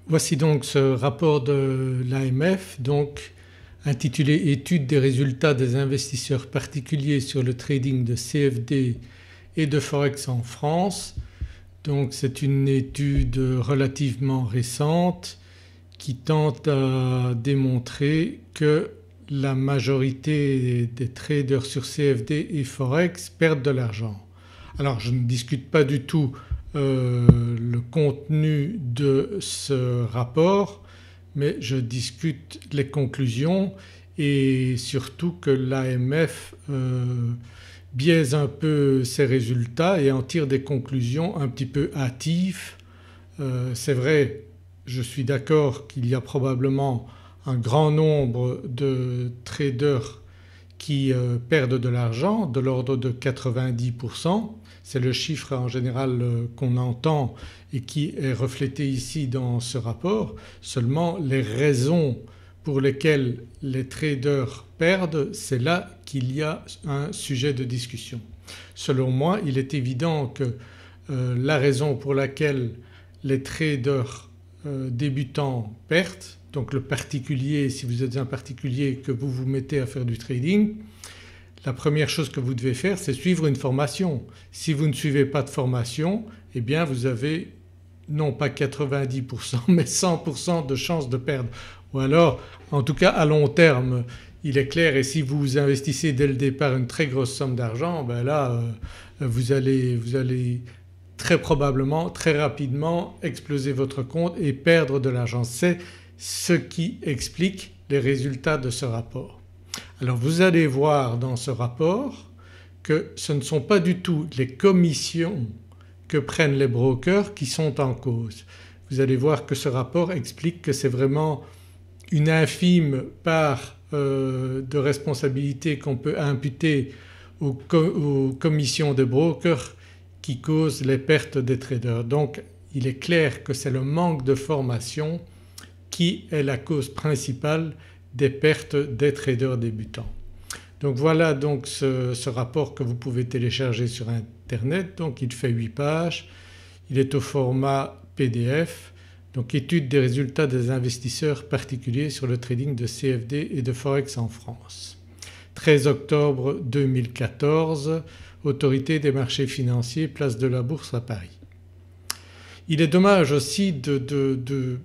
Voici donc ce rapport de l'AMF donc intitulé Étude des résultats des investisseurs particuliers sur le trading de CFD et de Forex en France. Donc c'est une étude relativement récente qui tente à démontrer que la majorité des traders sur CFD et Forex perdent de l'argent. Alors je ne discute pas du tout le contenu de ce rapport, mais je discute les conclusions et surtout que l'AMF biaise un peu ses résultats et en tire des conclusions un petit peu hâtives. C'est vrai, je suis d'accord qu'il y a probablement un grand nombre de traders qui perdent de l'argent, de l'ordre de 90%. C'est le chiffre en général qu'on entend et qui est reflété ici dans ce rapport. Seulement les raisons pour lesquelles les traders perdent, c'est là qu'il y a un sujet de discussion. Selon moi, il est évident que la raison pour laquelle les traders débutants perdent, donc le particulier, si vous êtes un particulier que vous vous mettez à faire du trading, la première chose que vous devez faire c'est suivre une formation. Si vous ne suivez pas de formation, eh bien vous avez non pas 90% mais 100% de chances de perdre. Ou alors en tout cas à long terme il est clair, et si vous investissez dès le départ une très grosse somme d'argent, ben là vous allez très probablement, très rapidement exploser votre compte et perdre de l'argent. C'est ce qui explique les résultats de ce rapport. Alors vous allez voir dans ce rapport que ce ne sont pas du tout les commissions que prennent les brokers qui sont en cause. Vous allez voir que ce rapport explique que c'est vraiment une infime part de responsabilité qu'on peut imputer aux commissions des brokers qui causent les pertes des traders. Donc il est clair que c'est le manque de formation qui est la cause principale des pertes des traders débutants. Donc voilà donc ce rapport que vous pouvez télécharger sur internet. Donc il fait 8 pages, il est au format PDF. Donc étude des résultats des investisseurs particuliers sur le trading de CFD et de Forex en France. 13 octobre 2014, Autorité des marchés financiers, place de la Bourse à Paris. Il est dommage aussi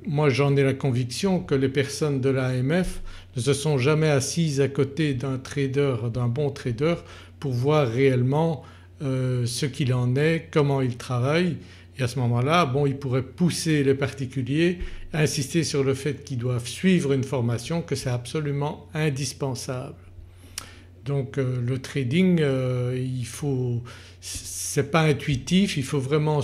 moi j'en ai la conviction que les personnes de l'AMF ne se sont jamais assises à côté d'un trader, d'un bon trader pour voir réellement ce qu'il en est, comment il travaille, et à ce moment-là ils pourraient pousser les particuliers, insister sur le fait qu'ils doivent suivre une formation, que c'est absolument indispensable. Donc le trading c'est pas intuitif, il faut vraiment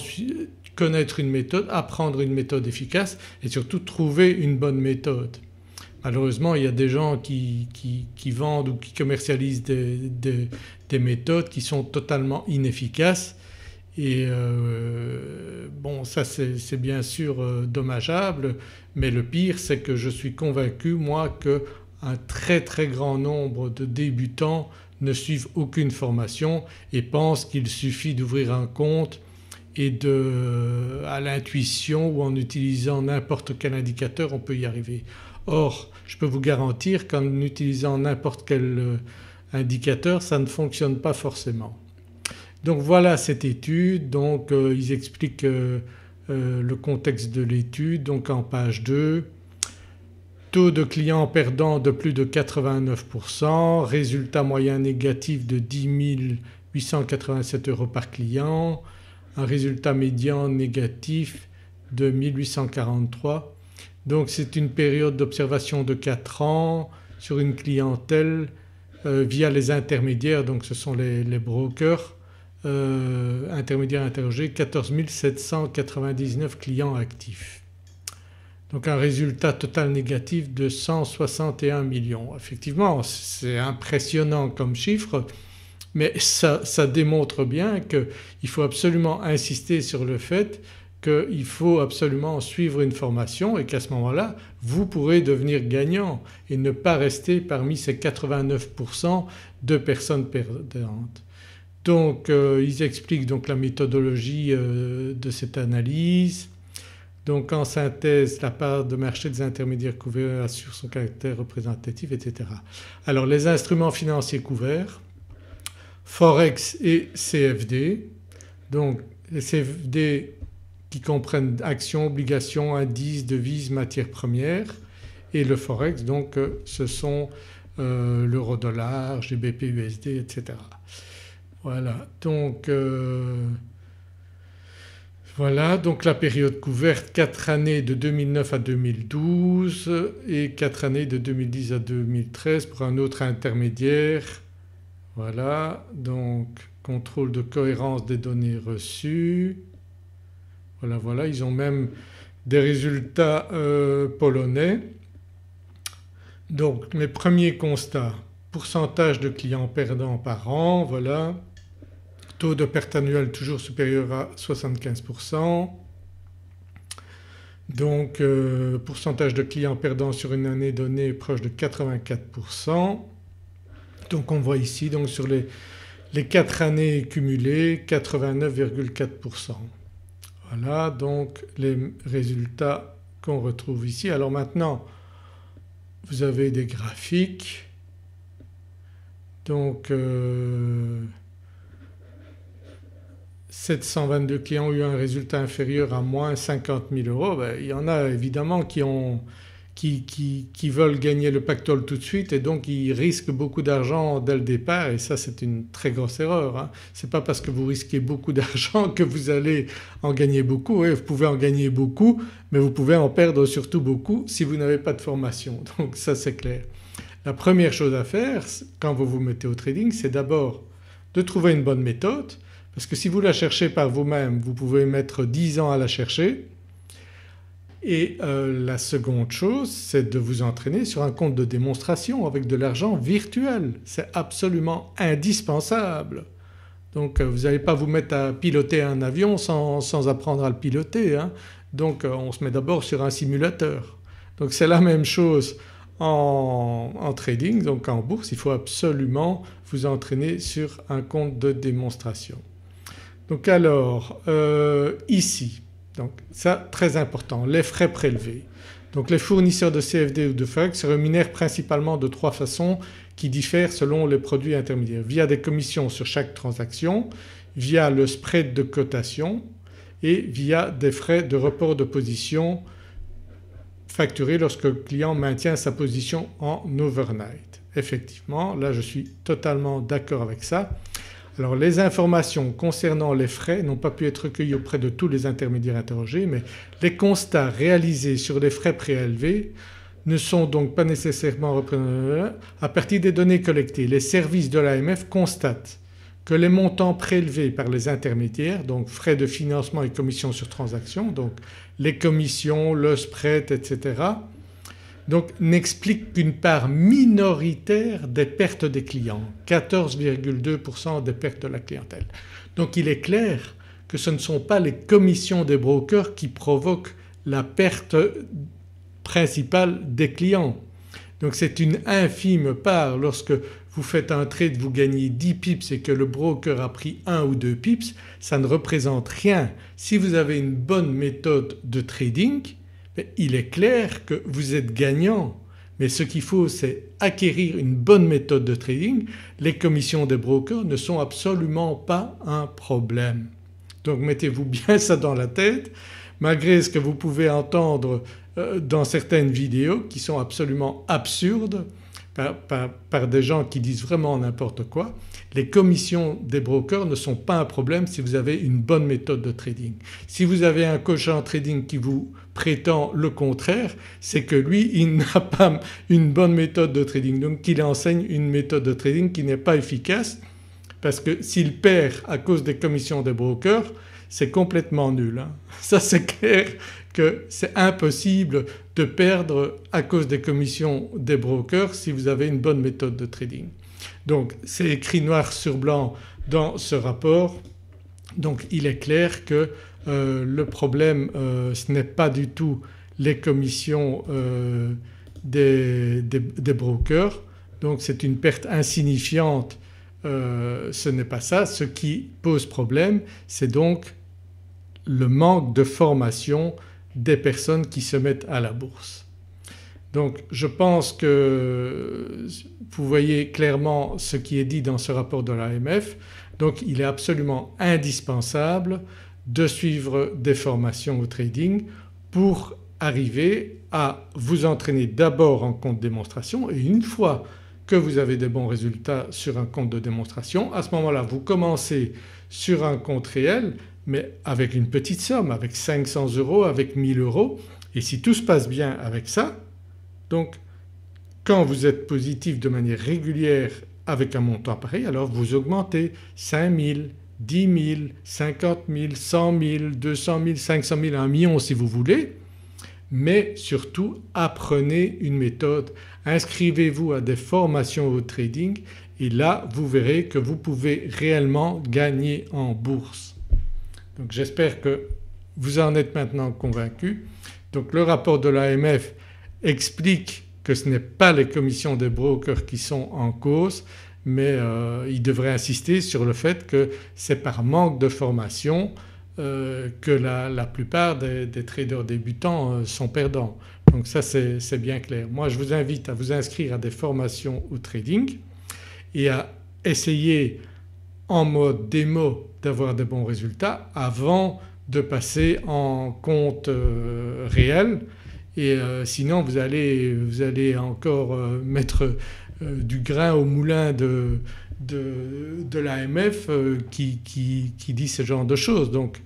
connaître une méthode, apprendre une méthode efficace et surtout trouver une bonne méthode. Malheureusement il y a des gens qui vendent ou qui commercialisent des méthodes qui sont totalement inefficaces et ça c'est bien sûr dommageable, mais le pire c'est que je suis convaincu moi qu'un très grand nombre de débutants ne suivent aucune formation et pensent qu'il suffit d'ouvrir un compte et à l'intuition ou en utilisant n'importe quel indicateur on peut y arriver. Or je peux vous garantir qu'en utilisant n'importe quel indicateur ça ne fonctionne pas forcément. Donc voilà cette étude. Donc ils expliquent le contexte de l'étude donc en page 2. Taux de clients perdants de plus de 89%, résultat moyen négatif de 10 887 € par client, un résultat médian négatif de 1843. Donc c'est une période d'observation de 4 ans sur une clientèle via les intermédiaires, donc ce sont les brokers intermédiaires interrogés, 14 799 clients actifs. Donc un résultat total négatif de 161 millions. Effectivement c'est impressionnant comme chiffre, mais ça démontre bien qu'il faut absolument insister sur le fait qu'il faut absolument suivre une formation et qu'à ce moment-là vous pourrez devenir gagnant et ne pas rester parmi ces 89% de personnes perdantes. Donc ils expliquent donc la méthodologie de cette analyse. Donc en synthèse, la part de marché des intermédiaires couverts assure son caractère représentatif, etc. Alors les instruments financiers couverts, Forex et CFD. Donc les CFD qui comprennent actions, obligations, indices, devises, matières premières, et le Forex donc ce sont l'euro-dollar, GBP, USD, etc. Voilà donc la période couverte 4 années de 2009 à 2012 et 4 années de 2010 à 2013 pour un autre intermédiaire. Voilà donc contrôle de cohérence des données reçues. Voilà, ils ont même des résultats polonais. Donc mes premiers constats, pourcentage de clients perdants par an, voilà. Taux de perte annuelle toujours supérieur à 75%. Donc pourcentage de clients perdants sur une année donnée proche de 84%. Donc on voit ici donc sur les 4 années cumulées 89,4%. Voilà donc les résultats qu'on retrouve ici. Alors maintenant vous avez des graphiques. Donc 722 clients ont eu un résultat inférieur à moins 50 000 €. Il y en a évidemment qui veulent gagner le pactole tout de suite et donc ils risquent beaucoup d'argent dès le départ et ça c'est une très grosse erreur. Ce n'est pas parce que vous risquez beaucoup d'argent que vous allez en gagner beaucoup. Oui, vous pouvez en gagner beaucoup mais vous pouvez en perdre surtout beaucoup si vous n'avez pas de formation. Donc ça c'est clair. La première chose à faire quand vous vous mettez au trading, c'est d'abord de trouver une bonne méthode, parce que si vous la cherchez par vous-même vous pouvez mettre 10 ans à la chercher. Et la seconde chose c'est de vous entraîner sur un compte de démonstration avec de l'argent virtuel. C'est absolument indispensable. Donc vous n'allez pas vous mettre à piloter un avion sans apprendre à le piloter. Donc on se met d'abord sur un simulateur. Donc c'est la même chose en trading, donc en bourse il faut absolument vous entraîner sur un compte de démonstration. Donc alors ici, donc ça très important, les frais prélevés. Donc les fournisseurs de CFD ou de Forex se rémunèrent principalement de 3 façons qui diffèrent selon les produits intermédiaires: via des commissions sur chaque transaction, via le spread de cotation et via des frais de report de position facturés lorsque le client maintient sa position en overnight. Effectivement là je suis totalement d'accord avec ça. Alors les informations concernant les frais n'ont pas pu être recueillies auprès de tous les intermédiaires interrogés, mais les constats réalisés sur les frais prélevés ne sont donc pas nécessairement représentatifs. À partir des données collectées, les services de l'AMF constatent que les montants prélevés par les intermédiaires, donc frais de financement et commissions sur transaction, donc les commissions, le spread, etc. donc n'expliquent qu'une part minoritaire des pertes des clients, 14,2% des pertes de la clientèle. Donc il est clair que ce ne sont pas les commissions des brokers qui provoquent la perte principale des clients. Donc c'est une infime part. Lorsque vous faites un trade, vous gagnez 10 pips et que le broker a pris 1 ou 2 pips, ça ne représente rien. Si vous avez une bonne méthode de trading, il est clair que vous êtes gagnant. Mais ce qu'il faut c'est acquérir une bonne méthode de trading. Les commissions des brokers ne sont absolument pas un problème. Donc mettez-vous bien ça dans la tête, malgré ce que vous pouvez entendre dans certaines vidéos qui sont absolument absurdes par des gens qui disent vraiment n'importe quoi. Les commissions des brokers ne sont pas un problème si vous avez une bonne méthode de trading. Si vous avez un coach en trading qui vous prétend le contraire, c'est que lui il n'a pas une bonne méthode de trading, donc qu'il enseigne une méthode de trading qui n'est pas efficace, parce que s'il perd à cause des commissions des brokers c'est complètement nul. Ça c'est clair que c'est impossible de perdre à cause des commissions des brokers si vous avez une bonne méthode de trading. Donc c'est écrit noir sur blanc dans ce rapport. Donc il est clair que le problème ce n'est pas du tout les commissions des brokers, donc c'est une perte insignifiante, ce n'est pas ça. Ce qui pose problème c'est donc le manque de formation des personnes qui se mettent à la bourse. Donc je pense que vous voyez clairement ce qui est dit dans ce rapport de l'AMF. Donc il est absolument indispensable de suivre des formations au trading pour arriver à vous entraîner d'abord en compte démonstration, et une fois que vous avez des bons résultats sur un compte de démonstration, à ce moment-là vous commencez sur un compte réel mais avec une petite somme, avec 500 €, avec 1000 €, et si tout se passe bien avec ça, donc quand vous êtes positif de manière régulière avec un montant pareil, alors vous augmentez 5 000, 10 000, 50 000, 100 000, 200 000, 500 000, 1 million si vous voulez, mais surtout apprenez une méthode, inscrivez-vous à des formations au trading et là vous verrez que vous pouvez réellement gagner en bourse. Donc j'espère que vous en êtes maintenant convaincu. Donc le rapport de l'AMF explique que ce n'est pas les commissions des brokers qui sont en cause, mais il devrait insister sur le fait que c'est par manque de formation que la plupart des traders débutants sont perdants. Donc ça c'est bien clair. Moi je vous invite à vous inscrire à des formations au trading et à essayer en mode démo d'avoir de bons résultats avant de passer en compte réel, et sinon vous allez encore mettre du grain au moulin de l'AMF qui dit ce genre de choses. Donc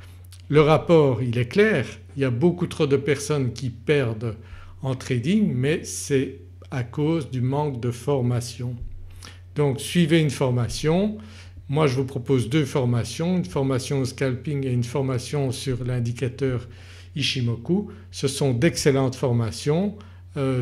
le rapport il est clair, il y a beaucoup trop de personnes qui perdent en trading mais c'est à cause du manque de formation. Donc suivez une formation. Moi je vous propose deux formations, une formation au scalping et une formation sur l'indicateur Ishimoku. Ce sont d'excellentes formations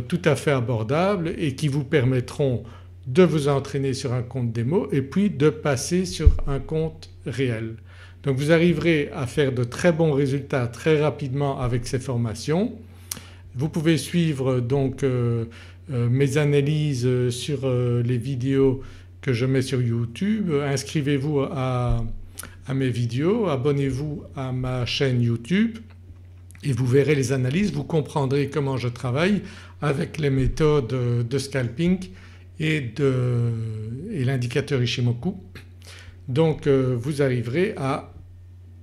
tout à fait abordables et qui vous permettront de vous entraîner sur un compte démo et puis de passer sur un compte réel. Donc vous arriverez à faire de très bons résultats très rapidement avec ces formations. Vous pouvez suivre donc mes analyses sur les vidéos que je mets sur YouTube. Inscrivez-vous à mes vidéos, abonnez-vous à ma chaîne YouTube et vous verrez les analyses, vous comprendrez comment je travaille avec les méthodes de scalping et l'indicateur Ishimoku. Donc vous arriverez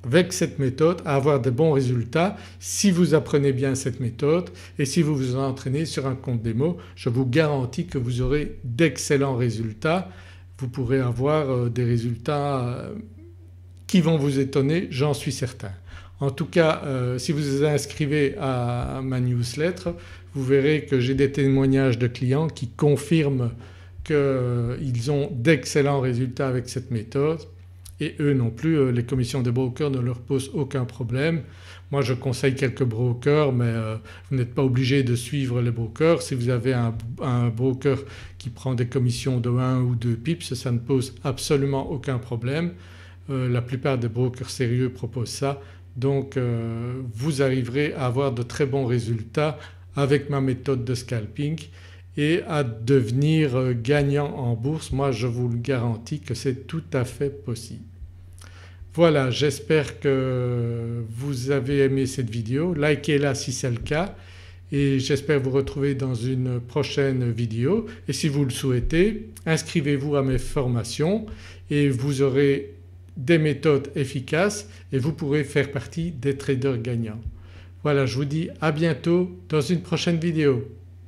avec cette méthode à avoir de bons résultats si vous apprenez bien cette méthode et si vous vous entraînez sur un compte démo. Je vous garantis que vous aurez d'excellents résultats. Vous pourrez avoir des résultats qui vont vous étonner, j'en suis certain. En tout cas si vous vous inscrivez à ma newsletter, vous verrez que j'ai des témoignages de clients qui confirment qu'ils ont d'excellents résultats avec cette méthode et eux non plus, les commissions des brokers ne leur posent aucun problème. Moi je conseille quelques brokers mais vous n'êtes pas obligé de suivre les brokers. Si vous avez un broker qui prend des commissions de 1 ou 2 pips, ça ne pose absolument aucun problème. La plupart des brokers sérieux proposent ça. Donc vous arriverez à avoir de très bons résultats avec ma méthode de scalping et à devenir gagnant en bourse. Moi je vous le garantis que c'est tout à fait possible. Voilà, j'espère que vous avez aimé cette vidéo, likez-la si c'est le cas et j'espère vous retrouver dans une prochaine vidéo. Et si vous le souhaitez, inscrivez-vous à mes formations et vous aurez des méthodes efficaces et vous pourrez faire partie des traders gagnants. Voilà, je vous dis à bientôt dans une prochaine vidéo.